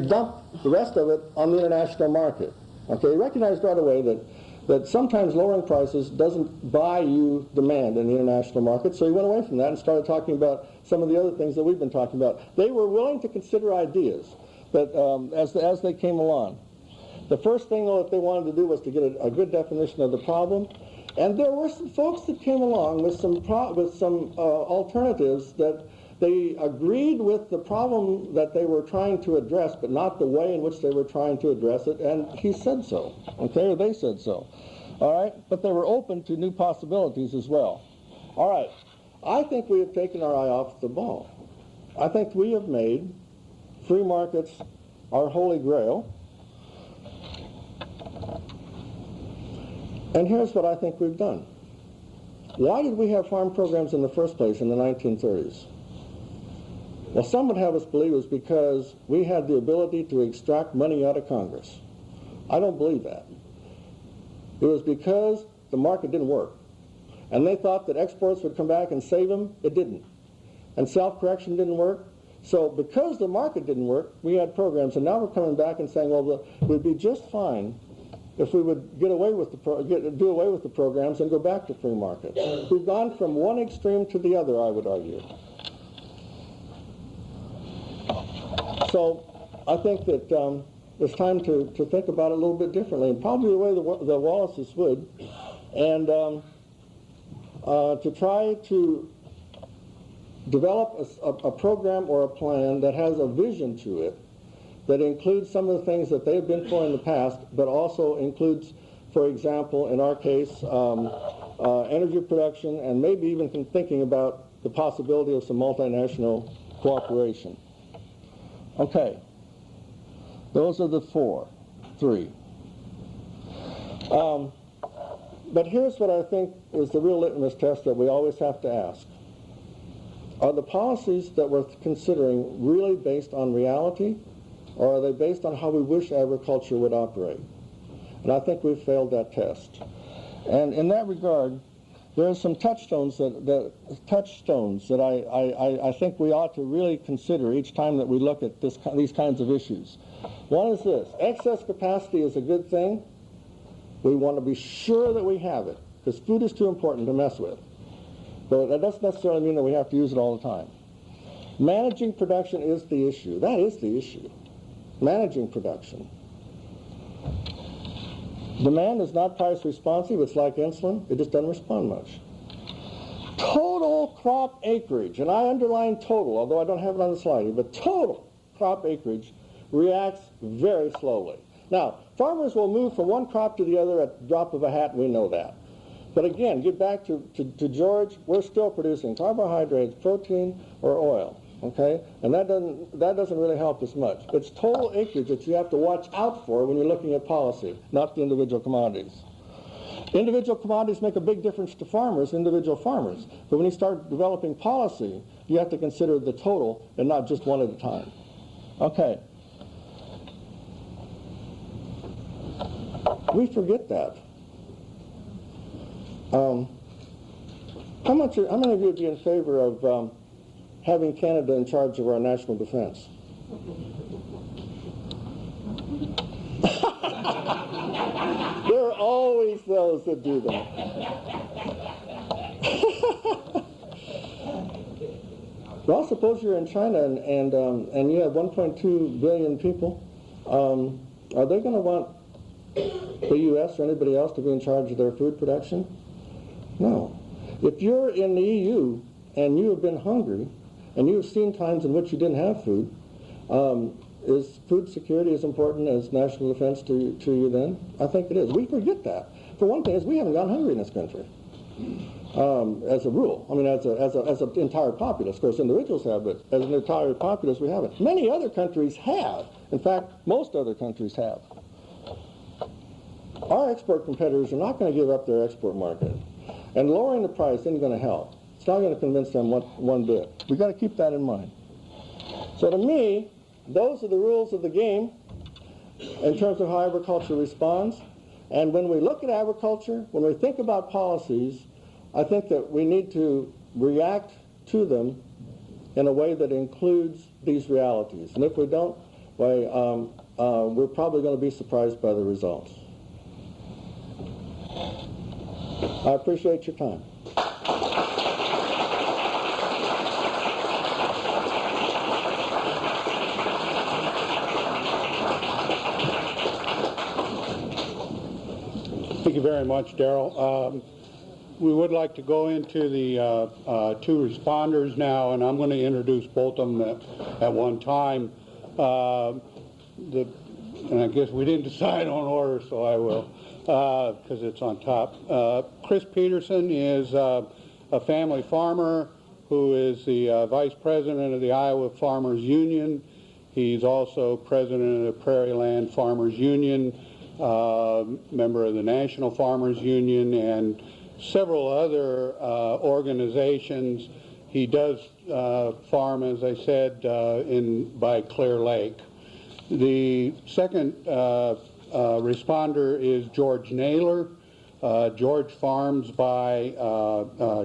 dump the rest of it on the international market. Okay, he recognized right away that sometimes lowering prices doesn't buy you demand in the international market, so he went away from that and started talking about some of the other things that we've been talking about. They were willing to consider ideas that as they came along. The first thing, though, that they wanted to do was to get a good definition of the problem, and there were some folks that came along with some alternatives that they agreed with the problem that they were trying to address, but not the way in which they were trying to address it, and he said so, okay, or they said so. All right, but they were open to new possibilities as well. All right, I think we have taken our eye off the ball. I think we have made free markets our holy grail. And here's what I think we've done. Why did we have farm programs in the first place in the 1930s? Well, some would have us believe it was because we had the ability to extract money out of Congress. I don't believe that. It was because the market didn't work. And they thought that exports would come back and save them. It didn't. And self-correction didn't work. So because the market didn't work, we had programs. And now we're coming back and saying, well, we'd be just fine if we would do away with the programs and go back to free markets. We've gone from one extreme to the other, I would argue. So I think that it's time to think about it a little bit differently, and probably the way the Wallaces would, and to try to develop a program or a plan that has a vision to it, that includes some of the things that they've been for in the past, but also includes, for example, in our case, energy production, and maybe even thinking about the possibility of some multinational cooperation. Okay, those are the three. But here's what I think is the real litmus test that we always have to ask. Are the policies that we're considering really based on reality, or are they based on how we wish agriculture would operate? And I think we've failed that test. And in that regard, there are some touchstones that I think we ought to really consider each time that we look at these kinds of issues. One is this: excess capacity is a good thing. We want to be sure that we have it, because food is too important to mess with. But that doesn't necessarily mean that we have to use it all the time. Managing production is the issue. That is the issue. Managing production. Demand is not price responsive. It's like insulin. It just doesn't respond much. Total crop acreage, and I underline total, although I don't have it on the slide, but total crop acreage reacts very slowly. Now, farmers will move from one crop to the other at the drop of a hat, and we know that. But again, get back to George, we're still producing carbohydrates, protein, or oil. Okay, and that doesn't really help us much. It's total acreage that you have to watch out for when you're looking at policy, not the individual commodities. Individual commodities make a big difference to farmers, individual farmers. But when you start developing policy, you have to consider the total and not just one at a time. Okay. We forget that. How many of you would be in favor of having Canada in charge of our national defense? There are always those that do that. Well, suppose you're in China and you have 1.2 billion people. Are they going to want the U.S. or anybody else to be in charge of their food production? No. If you're in the EU and you have been hungry, and you've seen times in which you didn't have food, is food security as important as national defense to you then? I think it is. We forget that. For one thing, is we haven't gone hungry in this country, as a rule. I mean, as an entire populace. Of course, individuals have, but as an entire populace, we haven't. Many other countries have. In fact, most other countries have. Our export competitors are not going to give up their export market. And lowering the price isn't going to help. It's not going to convince them one bit. We've got to keep that in mind. So to me, those are the rules of the game in terms of how agriculture responds. And when we look at agriculture, when we think about policies, I think that we need to react to them in a way that includes these realities. And if we don't, why we're probably going to be surprised by the results. I appreciate your time. Thank you very much, Darrell. We would like to go into the two responders now, and I'm going to introduce both of them at one time. And I guess we didn't decide on order, so I will, because it's on top. Chris Peterson is a family farmer who is the vice president of the Iowa Farmers Union. He's also president of the Prairie Land Farmers Union, member of the National Farmers Union, and several other organizations. He does farm, as I said, by Clear Lake. The second responder is George Naylor. George farms by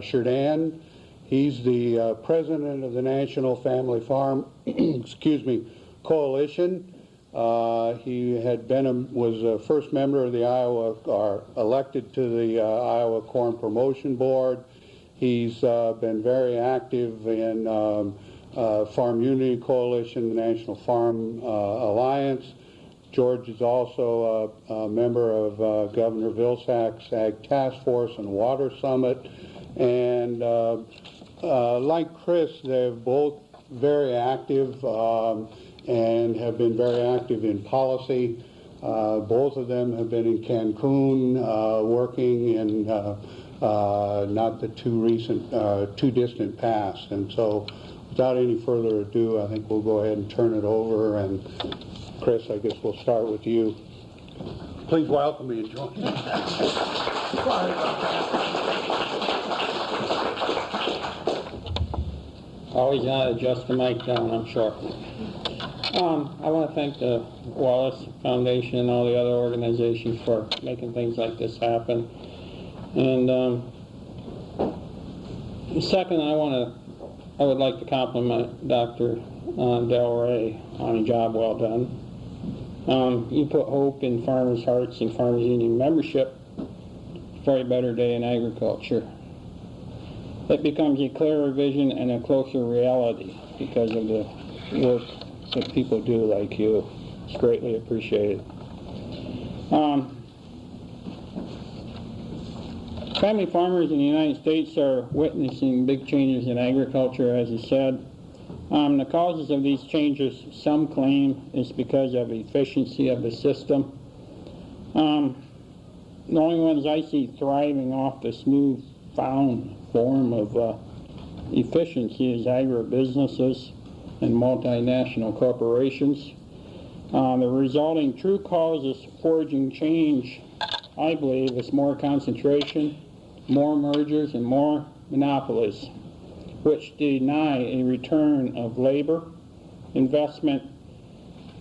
Sheridan. He's the president of the National Family Farm Coalition. He had was a first member of the elected to the Iowa Corn Promotion Board. He's been very active in Farm Unity Coalition, the National Farm Alliance. George is also a member of Governor Vilsack's Ag Task Force and Water Summit. And like Chris, they're both very active and have been very active in policy. Both of them have been in Cancun working in not the too distant past. And so without any further ado, I think we'll go ahead and turn it over. And Chris, I guess we'll start with you. Please welcome me and join me. Sorry about that. Always gotta adjust the mic down, I'm sure. I want to thank the Wallace Foundation and all the other organizations for making things like this happen. And second, I would like to compliment Dr. Del Rey on a job well done. You put hope in farmers' hearts and Farmers Union membership for a better day in agriculture. It becomes a clearer vision and a closer reality because of the work that people do like you. It's greatly appreciated. Family farmers in the United States are witnessing big changes in agriculture, as you said. The causes of these changes, some claim, is because of efficiency of the system. The only ones I see thriving off this newfound form of efficiency is agribusinesses and multinational corporations. The resulting true cause of forging change, I believe, is more concentration, more mergers, and more monopolies, which deny a return of labor, investment,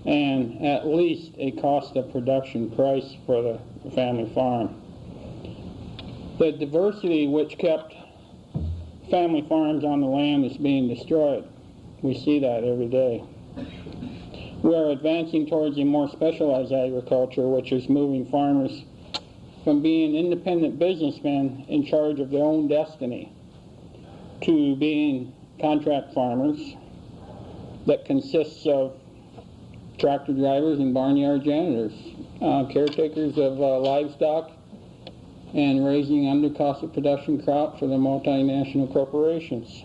and at least a cost of production price for the family farm. The diversity which kept family farms on the land is being destroyed. We see that every day. We are advancing towards a more specialized agriculture, which is moving farmers from being independent businessmen in charge of their own destiny to being contract farmers that consists of tractor drivers and barnyard janitors, caretakers of livestock, and raising under cost of production crop for the multinational corporations.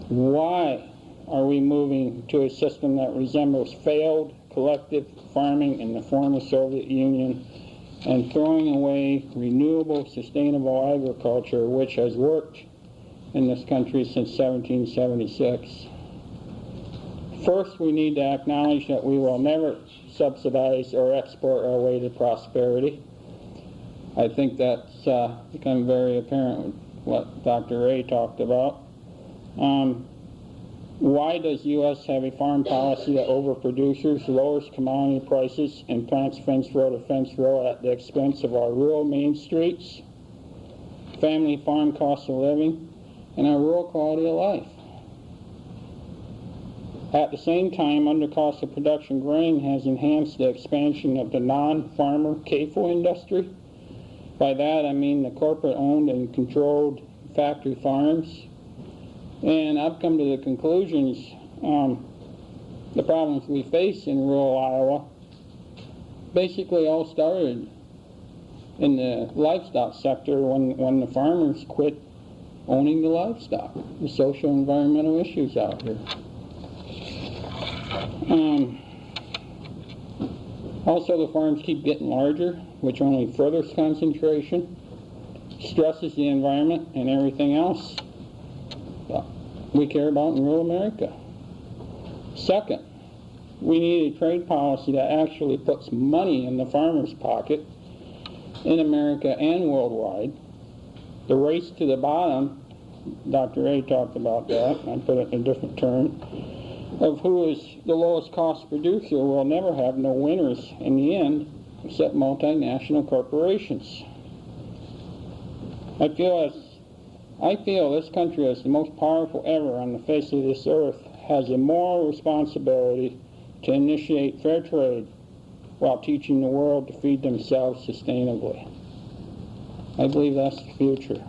Why are we moving to a system that resembles failed collective farming in the former Soviet Union and throwing away renewable, sustainable agriculture, which has worked in this country since 1776? First, we need to acknowledge that we will never subsidize or export our way to prosperity. I think that's become very apparent with what Dr. Ray talked about. Why does U.S. have a farm policy that overproduces, lowers commodity prices, and plants fence row to fence row at the expense of our rural main streets, family farm cost of living, and our rural quality of life? At the same time, under cost of production grain has enhanced the expansion of the non-farmer CAFO industry. By that I mean the corporate-owned and controlled factory farms. And I've come to the conclusions, the problems we face in rural Iowa basically all started in the livestock sector when the farmers quit owning the livestock, the social and environmental issues out here. Also, the farms keep getting larger, which only furthers concentration, stresses the environment and everything else we care about in rural America. Second, we need a trade policy that actually puts money in the farmer's pocket in America and worldwide. The race to the bottom, Dr. A talked about that, I put it in a different term, of who is the lowest cost producer will never have no winners in the end except multinational corporations. I feel this country, as the most powerful ever on the face of this earth, has a moral responsibility to initiate fair trade while teaching the world to feed themselves sustainably. I believe that's the future.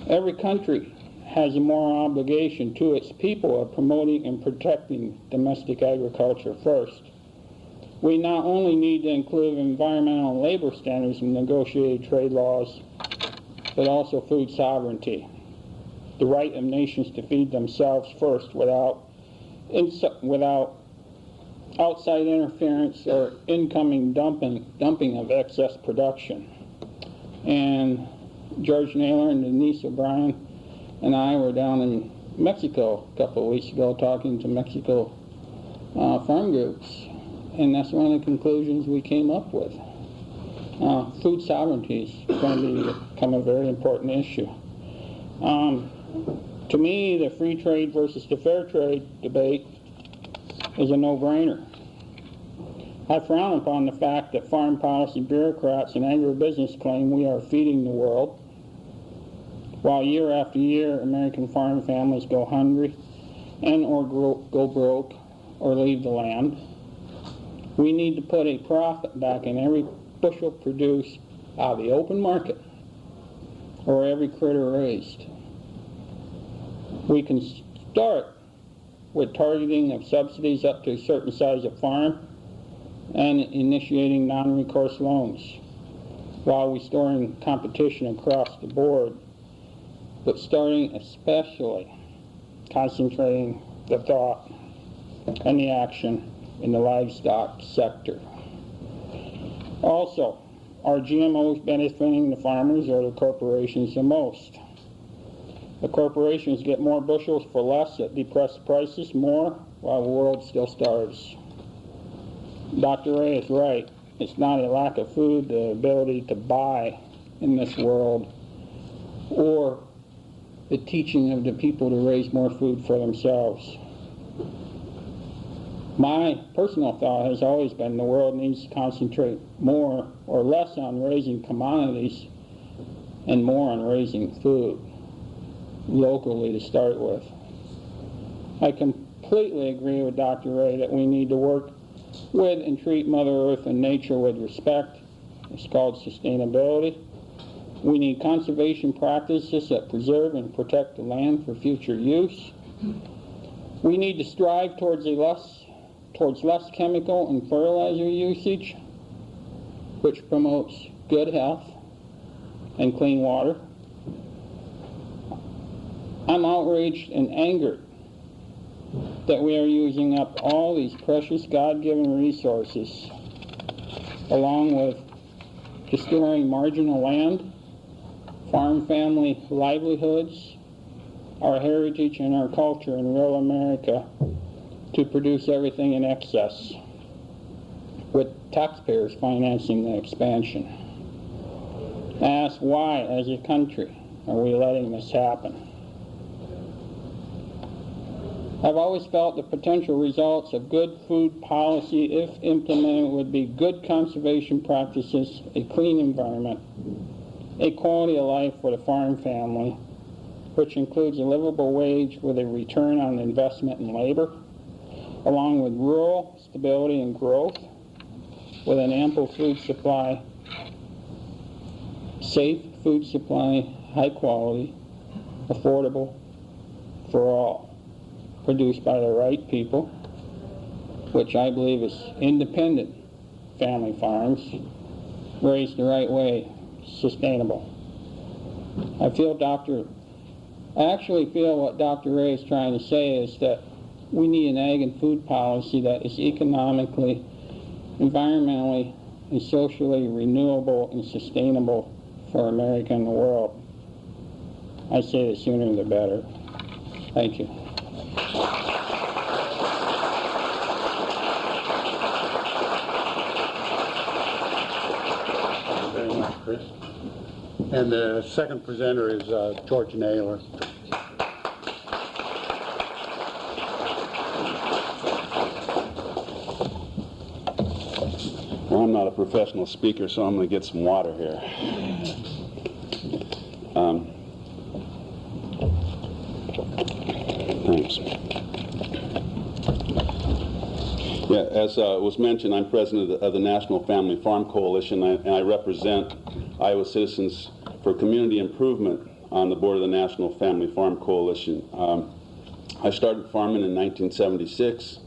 Every country has a moral obligation to its people of promoting and protecting domestic agriculture first. We not only need to include environmental and labor standards in negotiated trade laws, but also food sovereignty, the right of nations to feed themselves first without outside interference or incoming dumping of excess production. And George Naylor and Denise O'Brien and I were down in Mexico a couple of weeks ago talking to Mexico farm groups, and that's one of the conclusions we came up with. Food sovereignty is going to become a very important issue. To me, the free trade versus the fair trade debate is a no-brainer. I frown upon the fact that farm policy bureaucrats and agribusiness claim we are feeding the world, while year after year American farm families go hungry and or go broke or leave the land. We need to put a profit back in every bushel produced out of the open market or every critter raised. We can start with targeting of subsidies up to a certain size of farm and initiating non-recourse loans while restoring competition across the board, but starting especially concentrating the thought and the action in the livestock sector. Also, are GMOs benefiting the farmers or the corporations the most? The corporations get more bushels for less at depressed prices more while the world still starves. Dr. Ray is right. It's not a lack of food, the ability to buy in this world, or the teaching of the people to raise more food for themselves. My personal thought has always been the world needs to concentrate more or less on raising commodities and more on raising food locally to start with. I completely agree with Dr. Ray that we need to work with and treat Mother Earth and nature with respect. It's called sustainability. We need conservation practices that preserve and protect the land for future use. We need to strive towards less chemical and fertilizer usage, which promotes good health and clean water. I'm outraged and angered that we are using up all these precious God-given resources, along with destroying marginal land, farm family livelihoods, our heritage and our culture in rural America, to produce everything in excess, with taxpayers financing the expansion. I ask, why, as a country, are we letting this happen? I've always felt the potential results of good food policy, if implemented, would be good conservation practices, a clean environment, a quality of life for the farm family, which includes a livable wage with a return on investment in labor, along with rural stability and growth, with an ample food supply, safe food supply, high quality, affordable for all, produced by the right people, which I believe is independent family farms, raised the right way, sustainable. I actually feel what Dr. Ray is trying to say is that we need an ag and food policy that is economically, environmentally, and socially renewable and sustainable for America and the world. I say the sooner the better. Thank you. Thank you very much, Chris. And the second presenter is George Naylor. Well, I'm not a professional speaker, so I'm going to get some water here. Thanks. Yeah, as was mentioned, I'm president of the National Family Farm Coalition, and I represent Iowa Citizens for Community Improvement on the board of the National Family Farm Coalition. I started farming in 1976.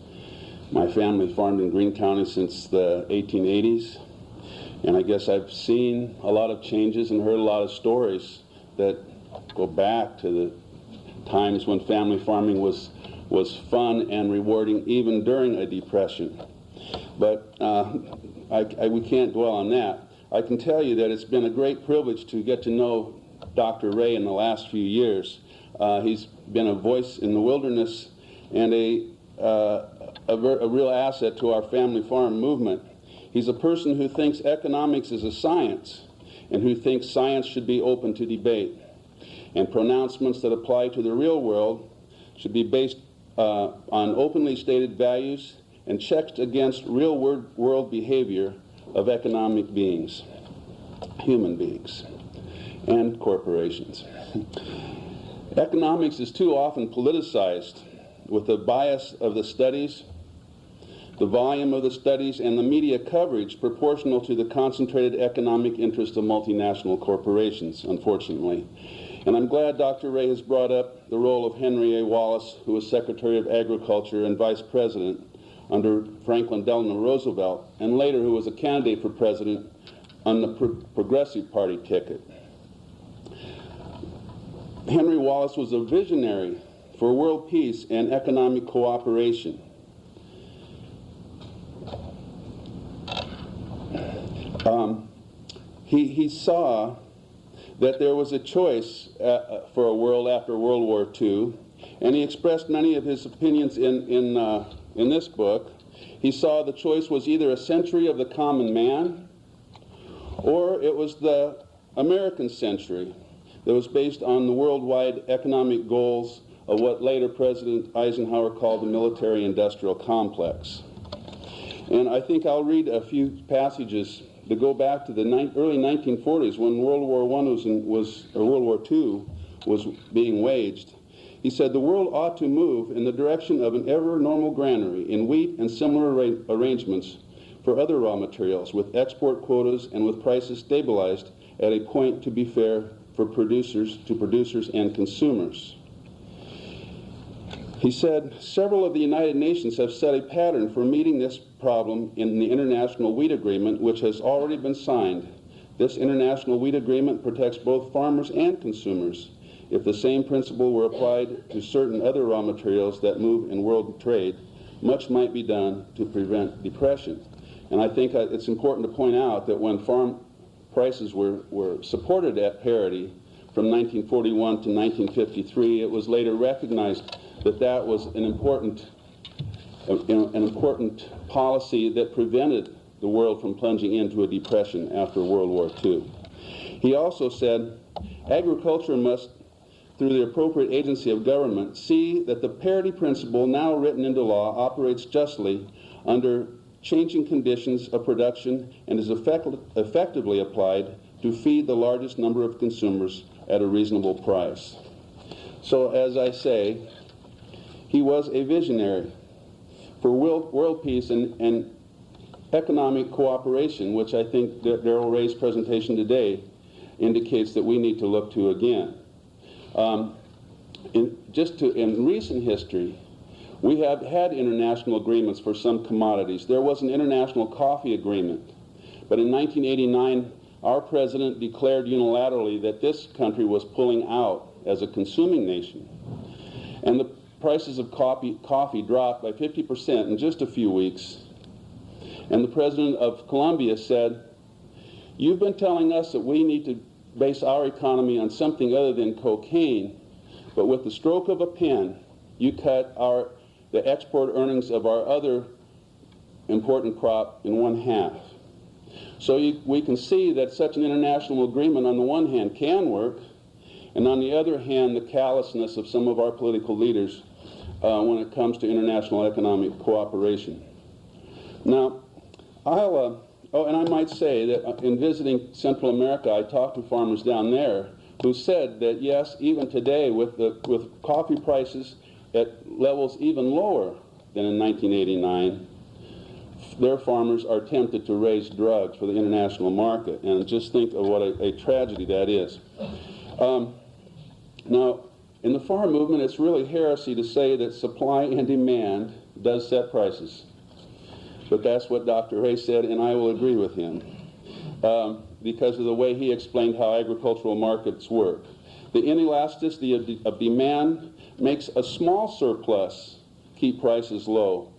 My family farmed in Greene County since the 1880s, and I guess I've seen a lot of changes and heard a lot of stories that go back to the times when family farming was fun and rewarding even during a depression. But we can't dwell on that. I can tell you that it's been a great privilege to get to know Dr. Ray in the last few years. He's been a voice in the wilderness and a real asset to our family farm movement. He's a person who thinks economics is a science and who thinks science should be open to debate. And pronouncements that apply to the real world should be based on openly stated values and checked against real world behavior of economic beings, human beings, and corporations. Economics is too often politicized with the bias of the studies, the volume of the studies, and the media coverage proportional to the concentrated economic interest of multinational corporations, unfortunately. And I'm glad Dr. Ray has brought up the role of Henry A. Wallace, who was Secretary of Agriculture and Vice President under Franklin Delano Roosevelt, and later who was a candidate for president on the Progressive Party ticket. Henry Wallace was a visionary for world peace and economic cooperation. He saw that there was a choice for a world after World War II, and he expressed many of his opinions in this book. He saw the choice was either a century of the common man, or it was the American century that was based on the worldwide economic goals of what later President Eisenhower called the military-industrial complex. And I think I'll read a few passages that go back to the early 1940s when World War II was being waged. He said, "The world ought to move in the direction of an ever-normal granary in wheat and similar arrangements for other raw materials, with export quotas and with prices stabilized at a point to be fair for producers and consumers." He said, "Several of the United Nations have set a pattern for meeting this problem in the International Wheat Agreement, which has already been signed. This International Wheat Agreement protects both farmers and consumers. If the same principle were applied to certain other raw materials that move in world trade, much might be done to prevent depression." And I think it's important to point out that when farm prices were supported at parity from 1941 to 1953, it was later recognized that that was an important policy that prevented the world from plunging into a depression after World War II. He also said, "Agriculture must, through the appropriate agency of government, see that the parity principle now written into law operates justly under changing conditions of production and is effectively applied to feed the largest number of consumers at a reasonable price." So as I say, he was a visionary, for world peace and economic cooperation, which I think that Darrell Ray's presentation today indicates that we need to look to again. In recent history, we have had international agreements for some commodities. There was an international coffee agreement, but in 1989, our president declared unilaterally that this country was pulling out as a consuming nation. And the prices of coffee dropped by 50% in just a few weeks. And the president of Colombia said, "You've been telling us that we need to base our economy on something other than cocaine, but with the stroke of a pen, you cut the export earnings of our other important crop in one half." So we can see that such an international agreement on the one hand can work, and on the other hand, the callousness of some of our political leaders when it comes to international economic cooperation. Now, and I might say that in visiting Central America, I talked to farmers down there who said that yes, even today with coffee prices at levels even lower than in 1989, their farmers are tempted to raise drugs for the international market. And just think of what a tragedy that is. Now, in the farm movement, it's really heresy to say that supply and demand does set prices. But that's what Dr. Ray said, and I will agree with him because of the way he explained how agricultural markets work. The inelasticity of demand makes a small surplus keep prices low.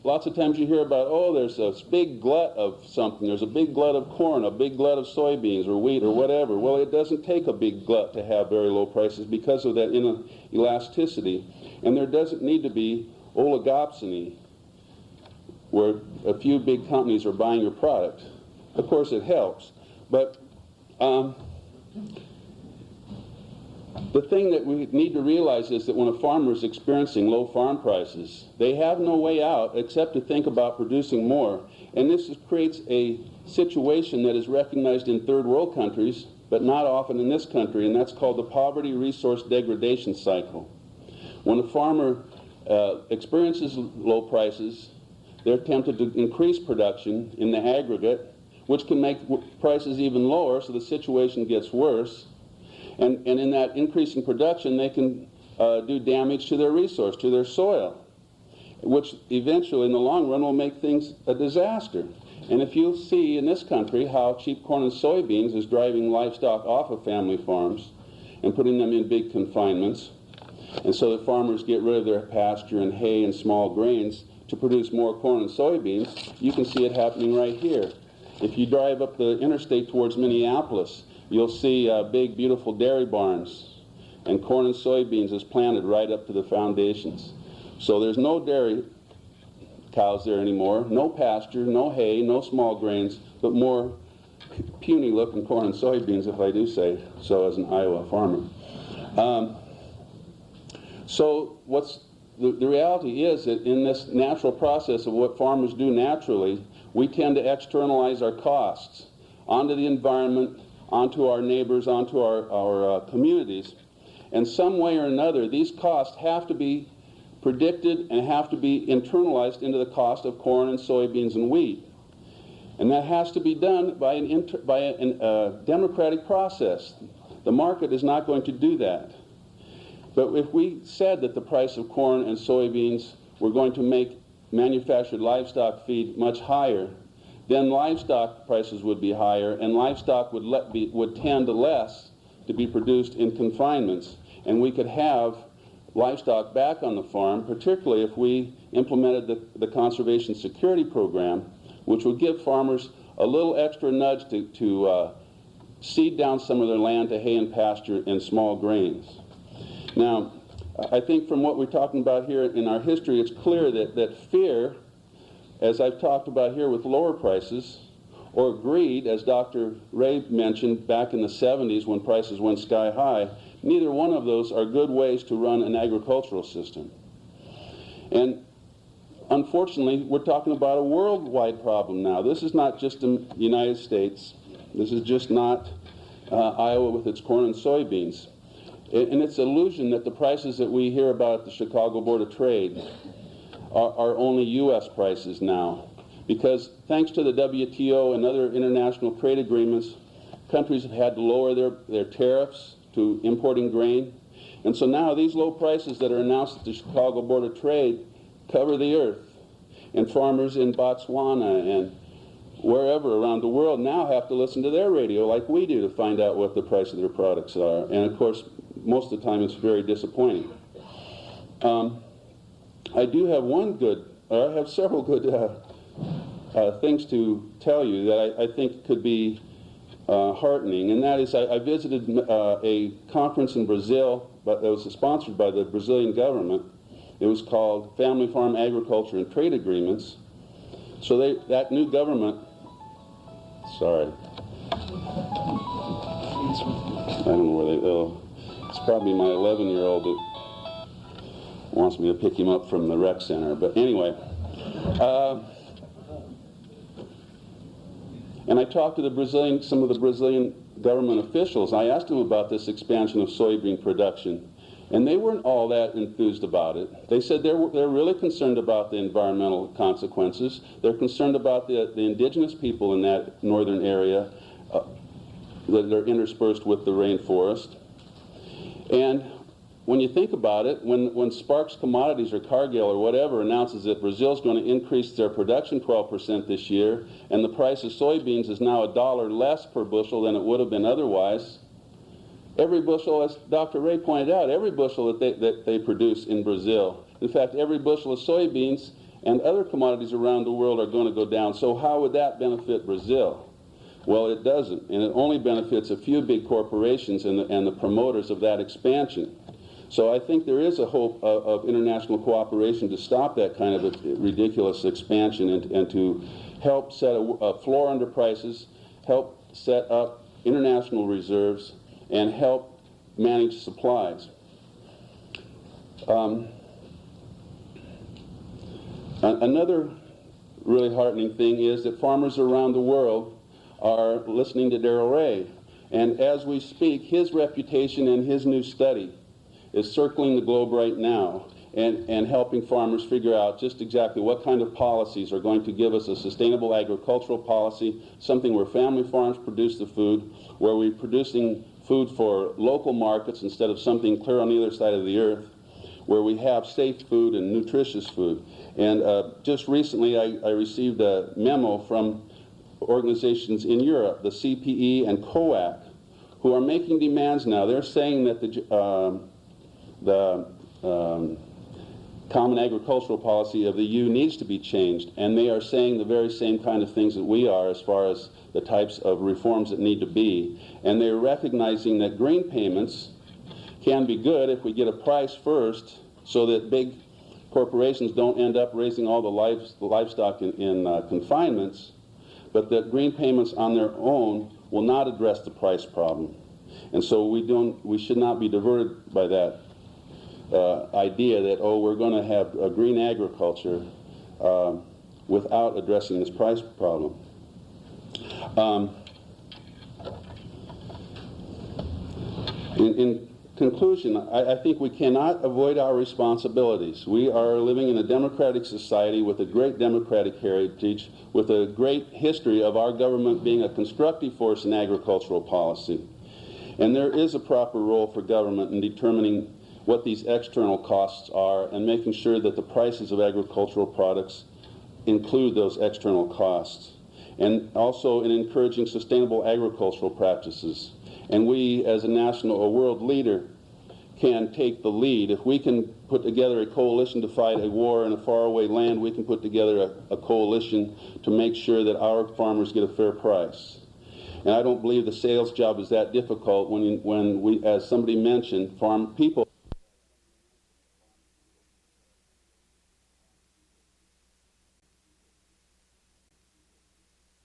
Lots of times you hear about, oh, there's a big glut of something. There's a big glut of corn, a big glut of soybeans or wheat or whatever. Well, it doesn't take a big glut to have very low prices because of that inelasticity. And there doesn't need to be oligopsony where a few big companies are buying your product. Of course, it helps. But the thing that we need to realize is that when a farmer is experiencing low farm prices, they have no way out except to think about producing more. And this creates a situation that is recognized in third world countries, but not often in this country, and that's called the poverty resource degradation cycle. When a farmer experiences low prices, they're tempted to increase production in the aggregate, which can make prices even lower, so the situation gets worse. And in that increasing production, they can do damage to their resource, to their soil, which eventually, in the long run, will make things a disaster. And if you see in this country how cheap corn and soybeans is driving livestock off of family farms and putting them in big confinements, and so that farmers get rid of their pasture and hay and small grains to produce more corn and soybeans, you can see it happening right here. If you drive up the interstate towards Minneapolis, you'll see big, beautiful dairy barns, and corn and soybeans is planted right up to the foundations. So there's no dairy cows there anymore, no pasture, no hay, no small grains, but more puny-looking corn and soybeans, if I do say so as an Iowa farmer. So the reality is that in this natural process of what farmers do naturally, we tend to externalize our costs onto the environment, onto our neighbors, onto our communities. And some way or another, these costs have to be predicted and have to be internalized into the cost of corn and soybeans and wheat. And that has to be done by a democratic process. The market is not going to do that. But if we said that the price of corn and soybeans were going to make manufactured livestock feed much higher, then livestock prices would be higher, and livestock would tend less to be produced in confinements. And we could have livestock back on the farm, particularly if we implemented the Conservation Security Program, which would give farmers a little extra nudge to seed down some of their land to hay and pasture and small grains. Now, I think from what we're talking about here in our history, it's clear that fear, as I've talked about here with lower prices, or greed, as Dr. Ray mentioned back in the 70s when prices went sky high, neither one of those are good ways to run an agricultural system. And unfortunately, we're talking about a worldwide problem now. This is not just the United States. This is just not Iowa with its corn and soybeans. And it's an illusion that the prices that we hear about at the Chicago Board of Trade are only U.S. prices now. Because thanks to the WTO and other international trade agreements, countries have had to lower their tariffs to importing grain. And so now these low prices that are announced at the Chicago Board of Trade cover the earth. And farmers in Botswana and wherever around the world now have to listen to their radio like we do to find out what the price of their products are. And of course, most of the time it's very disappointing. I do have I have several good things to tell you that I think could be heartening, and that is I visited a conference in Brazil that was sponsored by the Brazilian government. It was called Family Farm Agriculture and Trade Agreements. So that new government, sorry, I don't know where it's probably my 11-year-old that wants me to pick him up from the rec center, but anyway. And I talked to some of the Brazilian government officials. I asked them about this expansion of soybean production, and they weren't all that enthused about it. They said they're really concerned about the environmental consequences. They're concerned about the indigenous people in that northern area that are interspersed with the rainforest. And when you think about it, when Sparks Commodities or Cargill or whatever announces that Brazil's going to increase their production 12% this year, and the price of soybeans is now $1 less per bushel than it would have been otherwise, every bushel, as Dr. Ray pointed out, every bushel that they produce in Brazil, in fact, every bushel of soybeans and other commodities around the world are going to go down. So how would that benefit Brazil? Well, it doesn't, and it only benefits a few big corporations and the promoters of that expansion. So I think there is a hope of international cooperation to stop that kind of a ridiculous expansion and to help set a floor under prices, help set up international reserves, and help manage supplies. Another really heartening thing is that farmers around the world are listening to Darrell Ray. And as we speak, his reputation and his new study is circling the globe right now and helping farmers figure out just exactly what kind of policies are going to give us a sustainable agricultural policy, something where family farms produce the food, where we're producing food for local markets instead of something clear on the other side of the earth, where we have safe food and nutritious food. And just recently I received a memo from organizations in Europe, the CPE and COAC, who are making demands now. They're saying that the Common Agricultural Policy of the EU needs to be changed, and they are saying the very same kind of things that we are as far as the types of reforms that need to be. And they're recognizing that grain payments can be good if we get a price first so that big corporations don't end up raising all the livestock in confinements, but that grain payments on their own will not address the price problem. And so we should not be diverted by that idea that, oh, we're going to have a green agriculture without addressing this price problem. In conclusion, I think we cannot avoid our responsibilities. We are living in a democratic society with a great democratic heritage, with a great history of our government being a constructive force in agricultural policy. And there is a proper role for government in determining what these external costs are and making sure that the prices of agricultural products include those external costs. And also in encouraging sustainable agricultural practices. And we, as a world leader, can take the lead. If we can put together a coalition to fight a war in a faraway land, we can put together a coalition to make sure that our farmers get a fair price. And I don't believe the sales job is that difficult when we, as somebody mentioned, farm people